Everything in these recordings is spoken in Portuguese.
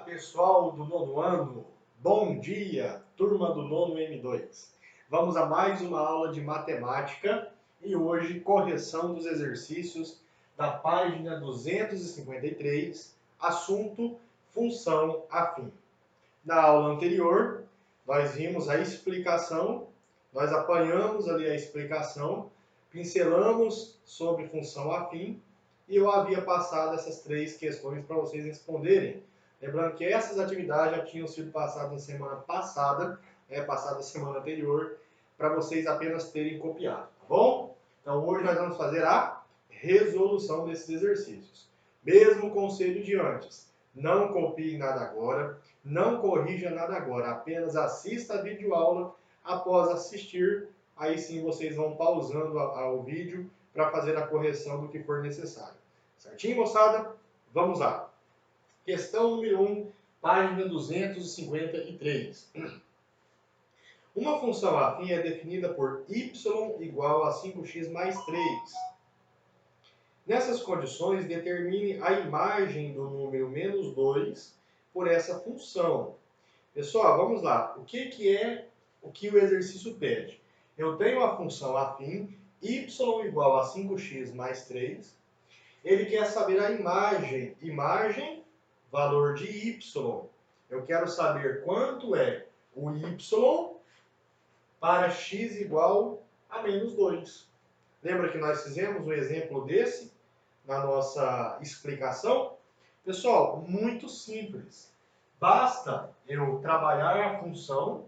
pessoal do nono ano, bom dia, turma do nono M2. Vamos a mais uma aula de matemática e hoje correção dos exercícios da página 253, assunto função afim. Na aula anterior, nós vimos a explicação, nós apanhamos ali a explicação, pincelamos sobre função afim e eu havia passado essas três questões para vocês responderem. Lembrando que essas atividades já tinham sido passadas na semana passada, passada a semana anterior, para vocês apenas terem copiado, tá bom? Então hoje nós vamos fazer a resolução desses exercícios. Mesmo conselho de antes, não copie nada agora, não corrija nada agora, apenas assista a videoaula. Após assistir, aí sim vocês vão pausando o vídeo para fazer a correção do que for necessário. Certinho, moçada? Vamos lá. Questão número 1, página 253. Uma função afim é definida por y igual a 5x mais 3. Nessas condições, determine a imagem do número menos 2 por essa função. Pessoal, vamos lá. O que é o que o exercício pede? Eu tenho a função afim, y igual a 5x mais 3. Ele quer saber a imagem, valor de y. Eu quero saber quanto é o y para x igual a menos 2. Lembra que nós fizemos um exemplo desse na nossa explicação? Pessoal, muito simples. Basta eu trabalhar a função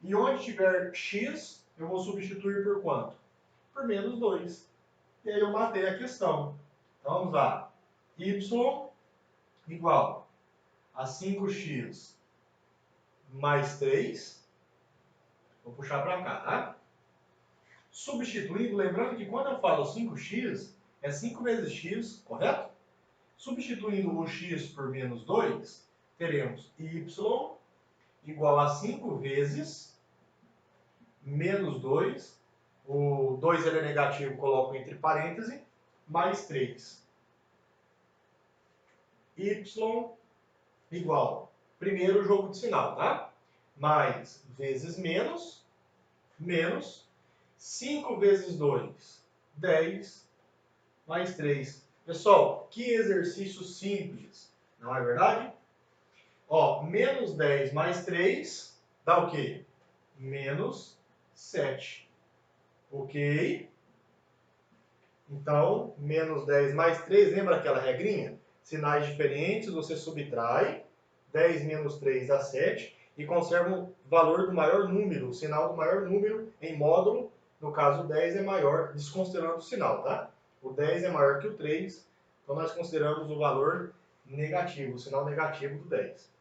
e onde tiver x, eu vou substituir por quanto? Por menos 2. E aí eu matei a questão. Então vamos lá. Y igual a 5x mais 3. Vou puxar para cá, tá? Substituindo, lembrando que quando eu falo 5x, é 5 vezes x, correto? Substituindo o x por menos 2, teremos y igual a 5 vezes menos 2. O 2 ele é negativo, coloco entre parênteses, mais 3. Y igual, primeiro jogo de sinal, tá? Mais vezes menos, menos 5 vezes 2, 10, mais 3. Pessoal, que exercício simples, não é verdade? Ó, menos 10 mais 3 dá o quê? Menos 7. Ok? Então, menos 10 mais 3, lembra aquela regrinha? Sinais diferentes, você subtrai, 10 menos 3 dá 7, e conserva o valor do maior número, o sinal do maior número em módulo. No caso, o 10 é maior, desconsiderando o sinal, tá? O 10 é maior que o 3, então nós consideramos o valor negativo, o sinal negativo do 10.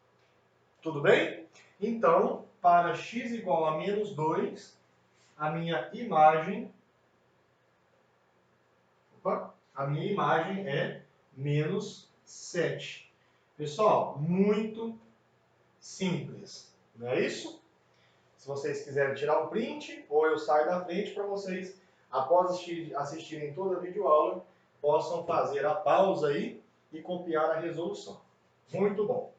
Tudo bem? Então, para x igual a menos 2, a minha imagem é menos 7. Pessoal, muito simples, não é isso? Se vocês quiserem tirar um print, ou eu saio da frente para vocês, após assistirem toda a videoaula, possam fazer a pausa aí e copiar a resolução. Muito bom.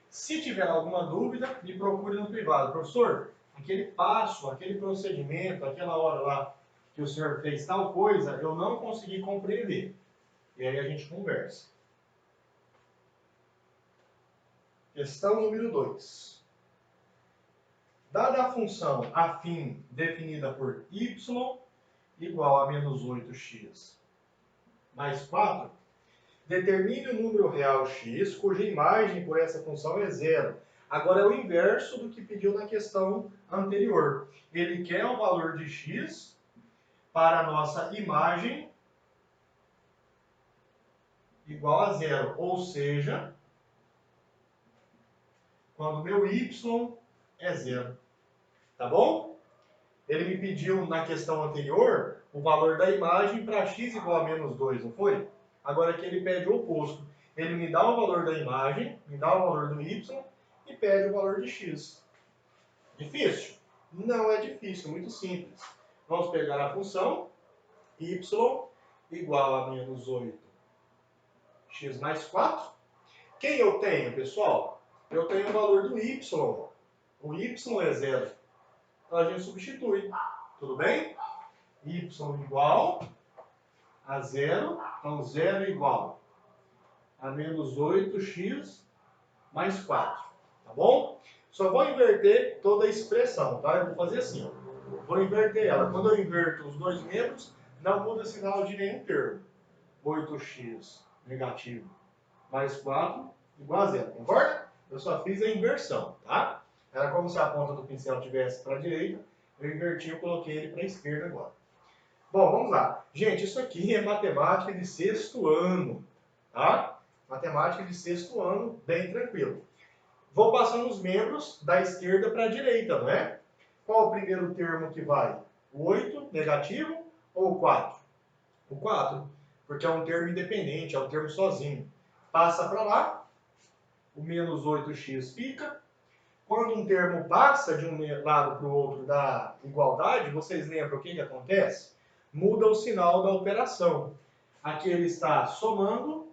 Se tiver alguma dúvida, me procure no privado. Professor, aquele passo, aquele procedimento, aquela hora lá que o senhor fez tal coisa, eu não consegui compreender. E aí a gente conversa. Questão número 2. Dada a função afim definida por y igual a menos 8x mais 4, determine o número real x, cuja imagem por essa função é zero. Agora é o inverso do que pediu na questão anterior. Ele quer o valor de x para a nossa imagem igual a zero. Ou seja, quando meu y é zero. Tá bom? Ele me pediu na questão anterior o valor da imagem para x igual a menos 2, não foi? Agora aqui ele pede o oposto. Ele me dá o valor da imagem, me dá o valor do y e pede o valor de x. Difícil? Não é difícil, muito simples. Vamos pegar a função y igual a menos 8x mais 4. Quem eu tenho, pessoal? eu tenho o valor do y. O y é zero. Então a gente substitui. Tudo bem? Y igual a zero. Então zero igual a menos 8x mais 4. Tá bom? Só vou inverter toda a expressão, tá? Eu vou fazer assim, ó. Vou inverter ela. Quando eu inverto os dois membros, não muda sinal de nenhum termo. 8x negativo mais 4 igual a zero. Concorda? Eu só fiz a inversão, tá? Era como se a ponta do pincel estivesse para a direita. Eu inverti e coloquei ele para a esquerda agora. Bom, vamos lá. Gente, isso aqui é matemática de sexto ano, tá? Matemática de sexto ano, bem tranquilo. Vou passando os membros da esquerda para a direita, não é? Qual o primeiro termo que vai? O 8 negativo ou o 4? O 4, porque é um termo independente, é um termo sozinho. Passa para lá, o menos 8x fica. Quando um termo passa de um lado para o outro da igualdade, vocês lembram o que acontece? Muda o sinal da operação. Aqui ele está somando,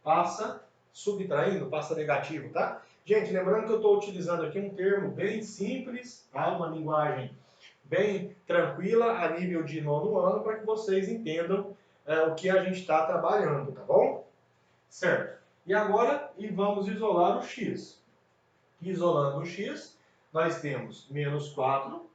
passa subtraindo, passa negativo, tá? Gente, lembrando que eu estou utilizando aqui um termo bem simples, tá? Uma linguagem bem tranquila a nível de nono ano, para que vocês entendam o que a gente está trabalhando, tá bom? Certo. E agora, vamos isolar o x. Isolando o x, nós temos menos 4.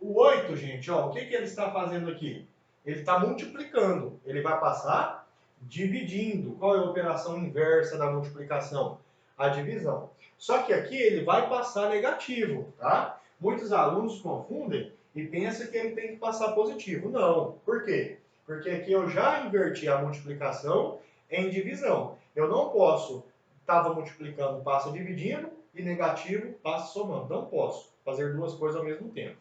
O 8, gente, ó, o que ele está fazendo aqui? Ele está multiplicando. Ele vai passar dividindo. Qual é a operação inversa da multiplicação? A divisão. Só que aqui ele vai passar negativo, tá? Muitos alunos confundem e pensam que ele tem que passar positivo. Não. Por quê? Porque aqui eu já inverti a multiplicação em divisão. Eu não posso, estava multiplicando, passa dividindo, e negativo, passa somando. Não posso fazer duas coisas ao mesmo tempo.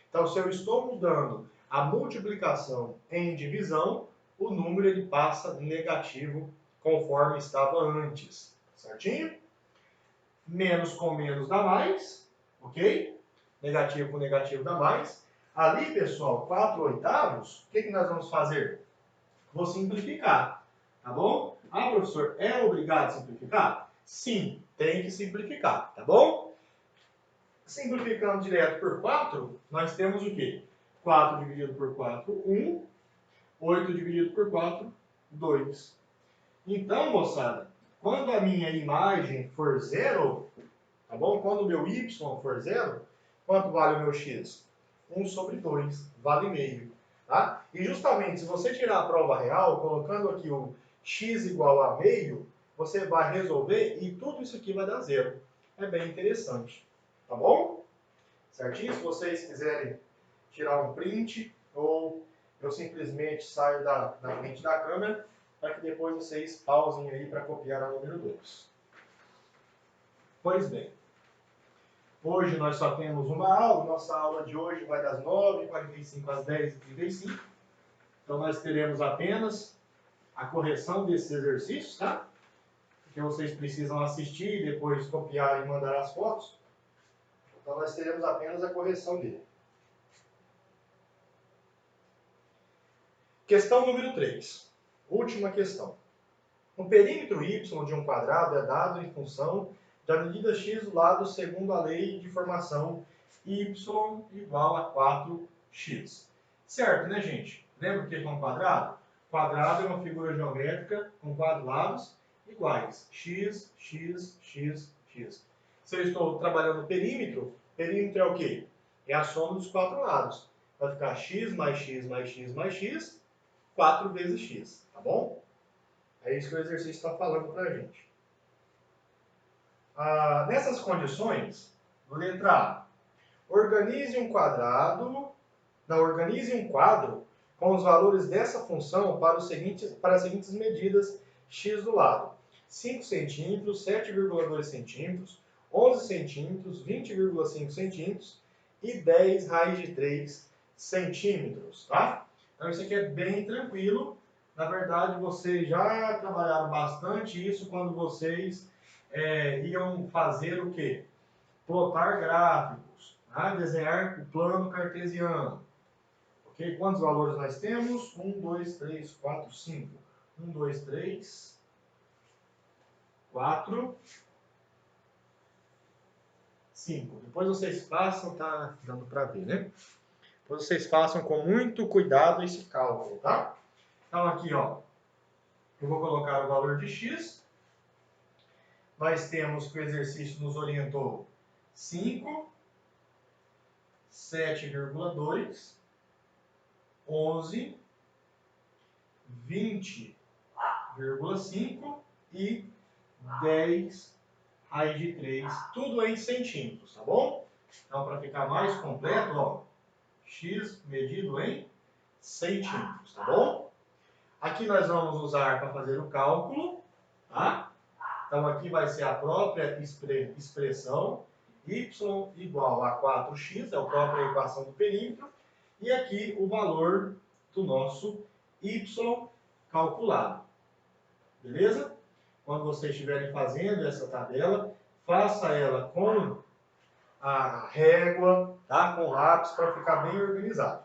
Então, se eu estou mudando a multiplicação em divisão, o número ele passa negativo conforme estava antes. Certinho? Menos com menos dá mais, ok? Negativo com negativo dá mais. Ali, pessoal, 4 oitavos, o que nós vamos fazer? Vou simplificar, tá bom? Ah, professor, é obrigado a simplificar? Sim, tem que simplificar, tá bom? Simplificando direto por 4, nós temos o quê? 4 dividido por 4, 1. 8 dividido por 4, 2. Então, moçada, quando a minha imagem for zero, tá bom? Quando o meu y for zero, quanto vale o meu x? 1 sobre 2, vale meio. Tá? E justamente, se você tirar a prova real, colocando aqui o x igual a meio, você vai resolver e tudo isso aqui vai dar zero. É bem interessante. Tá bom? Certinho? Se vocês quiserem tirar um print, ou eu simplesmente saio da frente da câmera, para que depois vocês pausem aí para copiar a número 2. Pois bem, hoje nós só temos uma aula. Nossa aula de hoje vai das 9h45 às 10h35. Então nós teremos apenas a correção desses exercícios, tá? Que vocês precisam assistir e depois copiar e mandar as fotos. Então nós teremos apenas a correção dele. Questão número 3. Última questão. O perímetro y de um quadrado é dado em função da medida x do lado segundo a lei de formação y igual a 4x. Certo, né, gente? Lembra o que é um quadrado? Quadrado é uma figura geométrica com 4 lados iguais. X, x, x, x. Se eu estou trabalhando perímetro, perímetro é o quê? É a soma dos 4 lados. Vai ficar x mais x mais x mais x, 4 vezes x, tá bom? É isso que o exercício está falando para a gente. Nessas condições, letra A, organize um quadro com os valores dessa função para as seguintes medidas x do lado. 5 centímetros, 7,2 centímetros, 11 centímetros, 20,5 centímetros e 10 raiz de 3 centímetros, tá? Então isso aqui é bem tranquilo. Na verdade, vocês já trabalharam bastante isso quando vocês iam fazer o quê? Plotar gráficos, tá? Desenhar o plano cartesiano. Ok? Quantos valores nós temos? 1, 2, 3, 4, 5. 1, 2, 3, 4, 5. Depois vocês façam, tá dando para ver, né? Depois vocês façam com muito cuidado esse cálculo, tá? Então aqui, ó, eu vou colocar o valor de x. Nós temos que o exercício nos orientou 5, 7,2, 11, 20,5 e 10 raiz de 3, tudo em centímetros, tá bom? Então, para ficar mais completo, ó, x medido em centímetros, tá bom? Aqui nós vamos usar para fazer o cálculo, tá? Então, aqui vai ser a própria expressão y igual a 4x, é a própria equação do perímetro, e aqui o valor do nosso y calculado, beleza? Quando vocês estiverem fazendo essa tabela, faça ela com a régua, tá? Com lápis, para ficar bem organizado.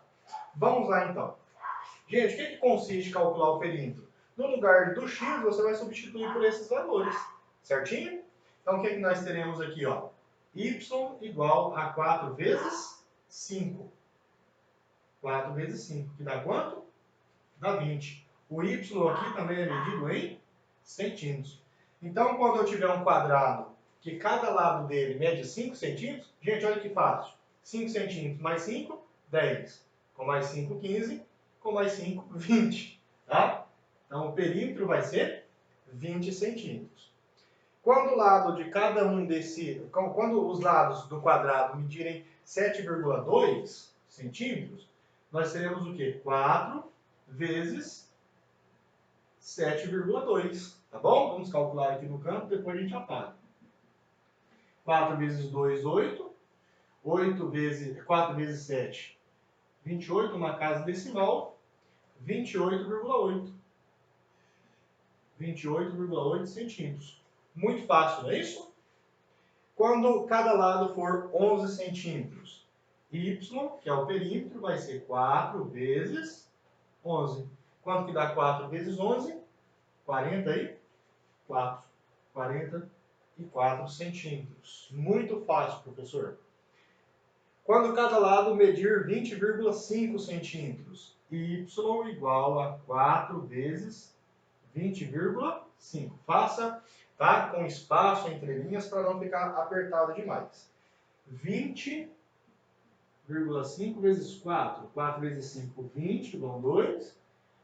Vamos lá, então. Gente, o que consiste calcular o perímetro? No lugar do x, você vai substituir por esses valores, certinho? Então, o que nós teremos aqui, ó? Y igual a 4 vezes 5. 4 vezes 5, que dá quanto? Dá 20. O y aqui também é medido em centímetros. Então, quando eu tiver um quadrado que cada lado dele mede 5 centímetros, gente, olha que fácil. 5 centímetros mais 5, 10. Com mais 5, 15. Com mais 5, 20. Tá? Então, o perímetro vai ser 20 centímetros. Quando o lado de cada um quando os lados do quadrado medirem 7,2 centímetros, nós teremos o quê? 4 vezes 7,2, tá bom? Vamos calcular aqui no canto, depois a gente apaga. 4 vezes 2, 8. 4 vezes 7, 28, uma casa decimal, 28,8. 28,8 centímetros. Muito fácil, não é isso? Quando cada lado for 11 centímetros, y, que é o perímetro, vai ser 4 vezes 11. Quanto que dá 4 vezes 11? 44. 44 centímetros. Muito fácil, professor. Quando cada lado medir 20,5 centímetros, y igual a 4 vezes 20,5. Faça, tá, com espaço entre linhas para não ficar apertado demais. 20,5 vezes 4. 4 vezes 5, 20, vão 2.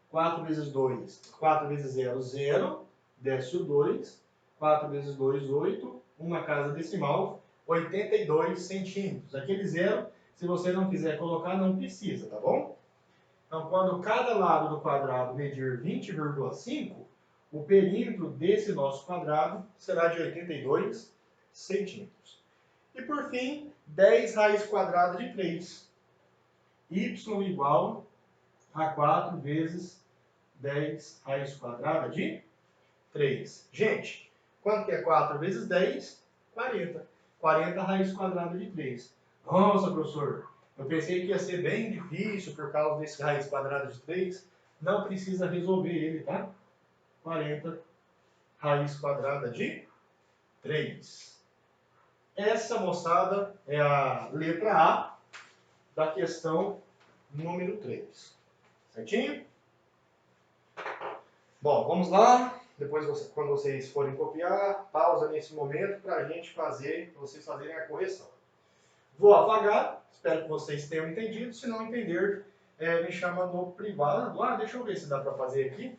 4 vezes 2, 4 vezes 0, 0. Desce o 2. 4 vezes 2, 8. Uma casa decimal, 82 centímetros. Aquele 0, se você não quiser colocar, não precisa, tá bom? Então, quando cada lado do quadrado medir 20,5, o perímetro desse nosso quadrado será de 82 centímetros. E, por fim, 10 raiz quadrada de 3. Y igual a 4 vezes 10 raiz quadrada de 3. Gente, quanto que é 4 vezes 10? 40. 40 raiz quadrada de 3. Nossa, professor, eu pensei que ia ser bem difícil por causa desse raiz quadrada de 3. Não precisa resolver ele, tá? 40 raiz quadrada de 3. Essa, moçada, é a letra A da questão número 3. Certinho? Bom, vamos lá. Depois, quando vocês forem copiar, pausa nesse momento para a gente fazer, para vocês fazerem a correção. Vou apagar, espero que vocês tenham entendido. Se não entender, me chama no privado. Deixa eu ver se dá para fazer aqui.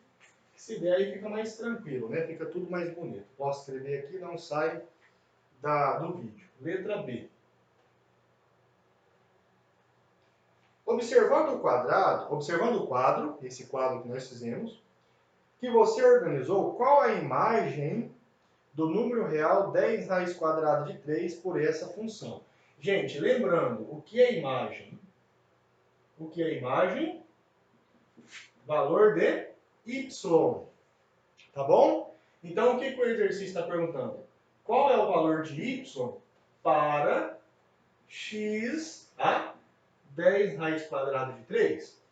Se der, aí fica mais tranquilo, né? Fica tudo mais bonito. Posso escrever aqui, não sai do vídeo. Letra B. Observando o quadro, esse quadro que nós fizemos, que você organizou, qual a imagem do número real 10 raiz quadrada de 3 por essa função? Gente, lembrando, o que é imagem? O que é imagem? Valor de y. Tá bom? Então, o que o exercício está perguntando? Qual é o valor de y para x, tá? 10 raiz quadrada de 3.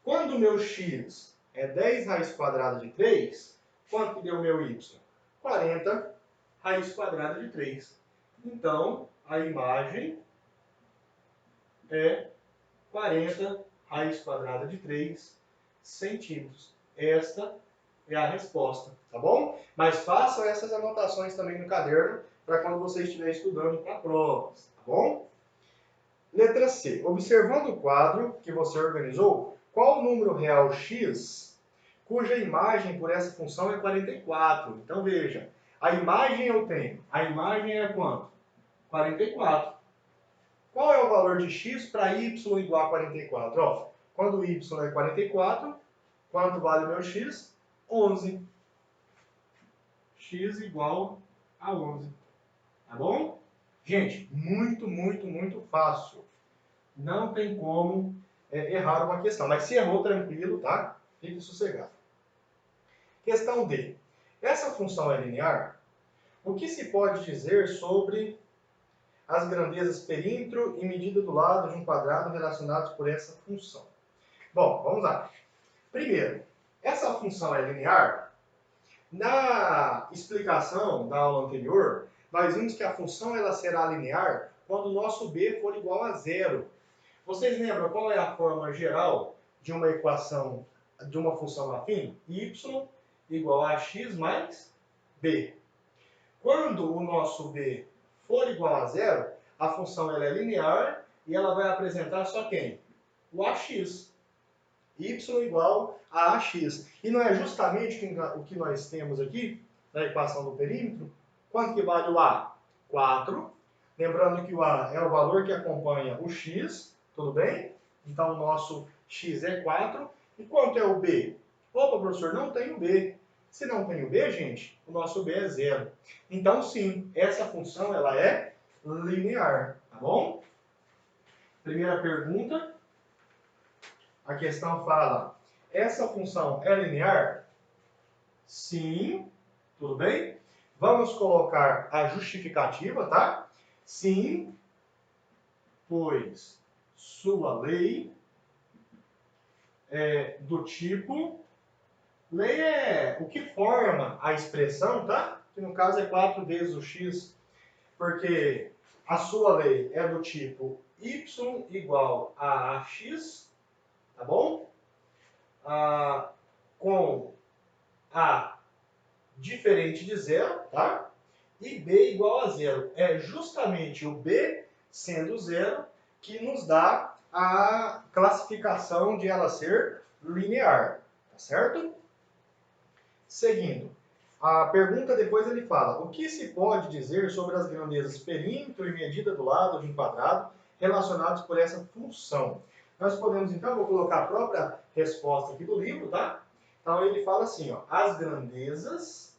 Quando o meu x é 10 raiz quadrada de 3, quanto que deu o meu y? 40 raiz quadrada de 3. Então, a imagem é 40 raiz quadrada de 3 centímetros. Esta é a resposta, tá bom? Mas façam essas anotações também no caderno para quando você estiver estudando para provas, tá bom? Letra C. Observando o quadro que você organizou, qual o número real x cuja imagem por essa função é 44? Então veja, a imagem eu tenho. A imagem é quanto? 44. Qual é o valor de x para y igual a 44? Ó, quando y é 44, quanto vale o meu x? 11. X igual a 11. Tá bom? Gente, muito fácil. Não tem como errar uma questão. Mas se errou, tranquilo, tá? Fique sossegado. Questão D. Essa função é linear? O que se pode dizer sobre as grandezas perímetro e medida do lado de um quadrado relacionados por essa função? Bom, vamos lá. Primeiro, essa função é linear? Na explicação da aula anterior, nós vimos que a função ela será linear quando o nosso b for igual a zero. Vocês lembram qual é a forma geral de uma equação de uma função afim? Y igual a x mais b. Quando o nosso b for igual a zero, a função ela é linear e ela vai apresentar só quem? O ax. Y igual a ax. E não é justamente o que nós temos aqui na equação do perímetro? Quanto que vale o a? 4. Lembrando que o a é o valor que acompanha o x, tudo bem? Então o nosso x é 4. E quanto é o b? Opa, professor, não tem o b. Se não tem o b, gente, o nosso b é zero. Então sim, essa função ela é linear, tá bom? Primeira pergunta. A questão fala, essa função é linear? Sim, tudo bem? Vamos colocar a justificativa, tá? Sim, pois sua lei é do tipo... Lei é o que forma a expressão, tá? Que no caso é 4 vezes o x, porque a sua lei é do tipo y igual a ax, tá bom? Com a diferente de zero, tá? E b igual a zero. É justamente o b sendo zero que nos dá a classificação de ela ser linear, tá certo? Seguindo, a pergunta depois ele fala, o que se pode dizer sobre as grandezas perímetro e medida do lado de um quadrado relacionados por essa função? Nós podemos, então, vou colocar a própria resposta aqui do livro, tá? Então ele fala assim, ó, as grandezas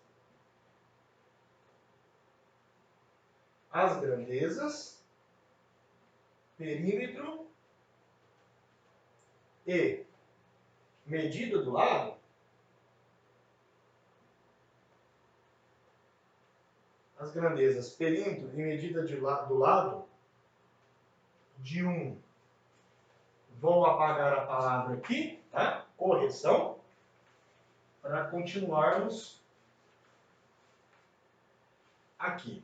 perímetro e medida do lado as grandezas perímetro e medida do lado de um, vou apagar a palavra aqui, tá? Correção, para continuarmos aqui.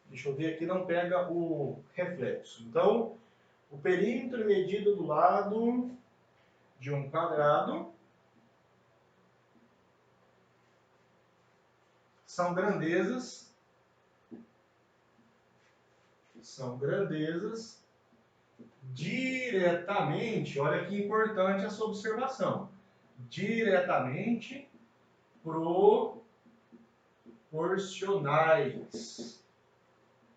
Deixa eu ver aqui, não pega o reflexo. Então, o perímetro e medida do lado de um quadrado são grandezas diretamente, olha que importante essa observação, diretamente proporcionais.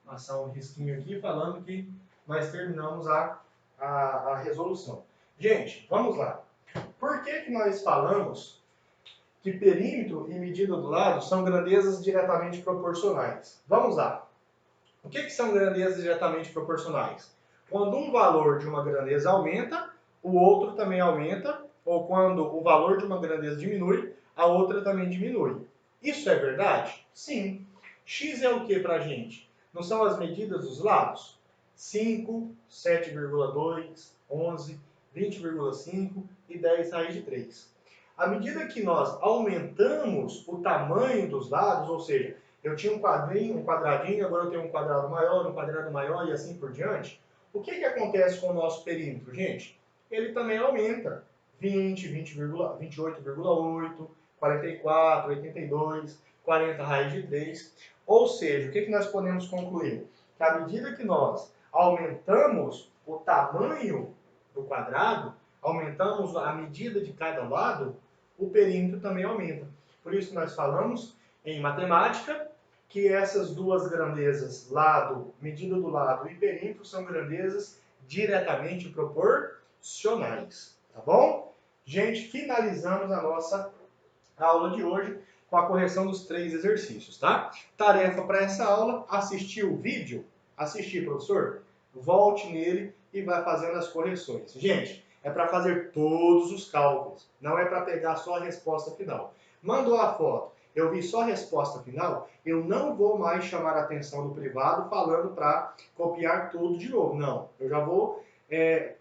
Vou passar um risquinho aqui falando que nós terminamos a resolução. Gente, vamos lá. Por que nós falamos que perímetro e medida do lado são grandezas diretamente proporcionais? Vamos lá. O que são grandezas diretamente proporcionais? Quando um valor de uma grandeza aumenta, o outro também aumenta, ou quando o valor de uma grandeza diminui, a outra também diminui. Isso é verdade? Sim. X é o que para a gente? Não são as medidas dos lados? 5, 7,2, 11, 20,5 e 10 raiz de 3. À medida que nós aumentamos o tamanho dos lados, ou seja, eu tinha um quadrinho, um quadradinho, agora eu tenho um quadrado maior e assim por diante. O que acontece com o nosso perímetro, gente? Ele também aumenta. 20, 28,8, 44, 82, 40 raiz de 3. Ou seja, o que nós podemos concluir? Que à medida que nós aumentamos o tamanho do quadrado, aumentamos a medida de cada lado, o perímetro também aumenta. Por isso nós falamos em matemática que essas duas grandezas, lado, medida do lado e perímetro, são grandezas diretamente proporcionais, tá bom? Gente, finalizamos a nossa aula de hoje com a correção dos 3 exercícios, tá? Tarefa para essa aula, assistir o vídeo, assistir, professor, volte nele e vai fazendo as correções. Gente, é para fazer todos os cálculos, não é para pegar só a resposta final. Mandou a foto, eu vi só a resposta final, eu não vou mais chamar a atenção do privado falando para copiar tudo de novo. Não, eu já vou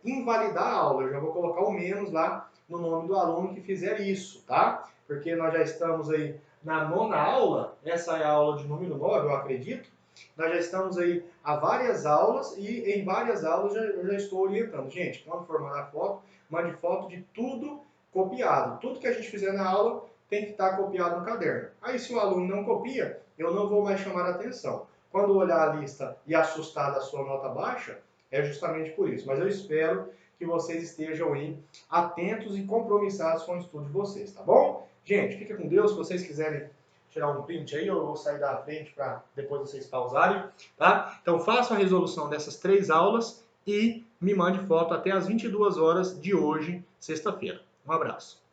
invalidar a aula, eu já vou colocar o menos lá no nome do aluno que fizer isso, tá? Porque nós já estamos aí na 9ª aula, essa é a aula de número 9, eu acredito. Nós já estamos aí há várias aulas e em várias aulas eu já estou orientando. Gente, quando for mandar foto, mande foto de tudo copiado. Tudo que a gente fizer na aula tem que estar copiado no caderno. Aí se o aluno não copia, eu não vou mais chamar a atenção. Quando olhar a lista e assustar da sua nota baixa, é justamente por isso. Mas eu espero que vocês estejam aí atentos e compromissados com o estudo de vocês, tá bom? Gente, fica com Deus. Se vocês quiserem tirar um print aí, eu vou sair da frente para depois vocês pausarem, tá? Então façam a resolução dessas 3 aulas e me mande foto até as 22 horas de hoje, sexta-feira. Um abraço.